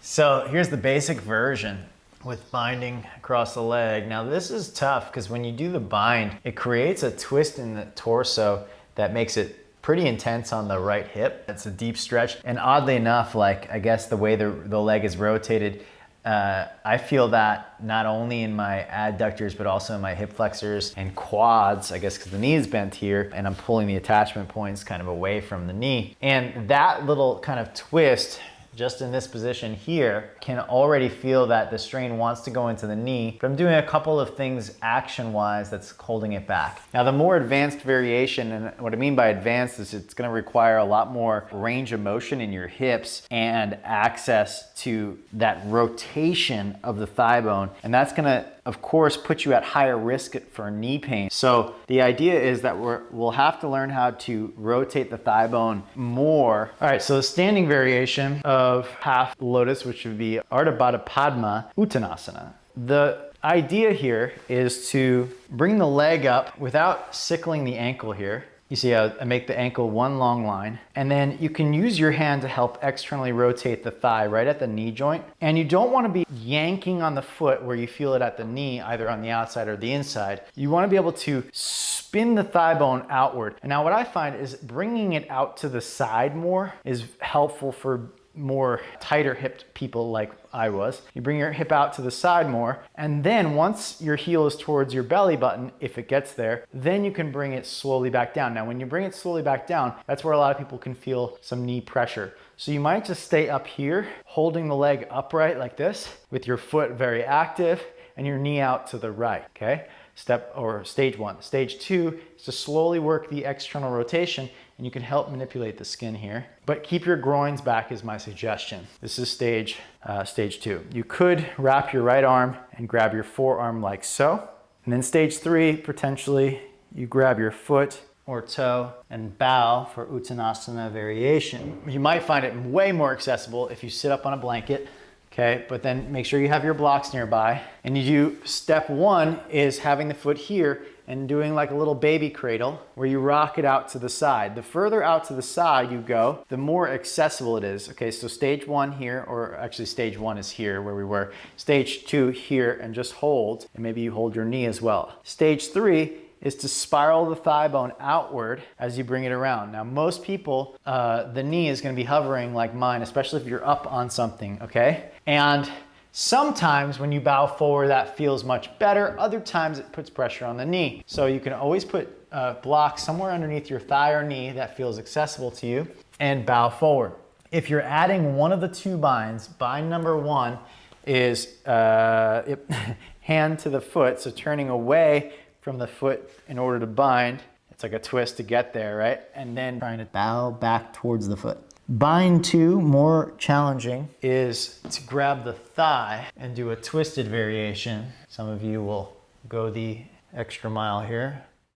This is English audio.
So here's the basic version with binding across the leg. Now this is tough because when you do the bind, it creates a twist in the torso that makes it pretty intense on the right hip. It's a deep stretch. And oddly enough, like I guess the way the leg is rotated, I feel that not only in my adductors, but also in my hip flexors and quads, I guess because the knee is bent here and I'm pulling the attachment points kind of away from the knee. And that little kind of twist just in this position here can already feel that the strain wants to go into the knee, but I'm doing a couple of things action-wise that's holding it back. Now the more advanced variation, and what I mean by advanced is it's gonna require a lot more range of motion in your hips and access to that rotation of the thigh bone, and that's gonna of course put you at higher risk for knee pain. So the idea is that we'll have to learn how to rotate the thigh bone more. All right, so the standing variation of half lotus, which would be Ardha Baddha Padma Uttanasana. The idea here is to bring the leg up without sickling the ankle here. You see how I make the ankle one long line, and then you can use your hand to help externally rotate the thigh right at the knee joint. And you don't want to be yanking on the foot where you feel it at the knee, either on the outside or the inside. You want to be able to spin the thigh bone outward. And now what I find is bringing it out to the side more is helpful for more tighter hipped people like I was. You bring your hip out to the side more, and then once your heel is towards your belly button, if it gets there, then you can bring it slowly back down. Now when you bring it slowly back down, that's where a lot of people can feel some knee pressure. So you might just stay up here, holding the leg upright like this, with your foot very active and your knee out to the right, okay? Stage one. Stage two is to slowly work the external rotation, and you can help manipulate the skin here. But keep your groins back is my suggestion. This is stage two. You could wrap your right arm and grab your forearm like so. And then stage three, potentially you grab your foot or toe and bow for Uttanasana variation. You might find it way more accessible if you sit up on a blanket. Okay, but then make sure you have your blocks nearby. And you do, step one is having the foot here and doing like a little baby cradle where you rock it out to the side. The further out to the side you go, the more accessible it is. Okay, so stage one here, or actually stage one is here where we were. Stage two here, and just hold, and maybe you hold your knee as well. Stage three is to spiral the thigh bone outward as you bring it around. Now most people, the knee is gonna be hovering like mine, especially if you're up on something, okay? And sometimes when you bow forward, that feels much better. Other times it puts pressure on the knee. So you can always put a block somewhere underneath your thigh or knee that feels accessible to you and bow forward. If you're adding one of the two binds, bind number one is hand to the foot, so turning away from the foot in order to bind. It's like a twist to get there, right? And then trying to bow back towards the foot. Bind two, more challenging, is to grab the thigh and do a twisted variation. Some of you will go the extra mile here.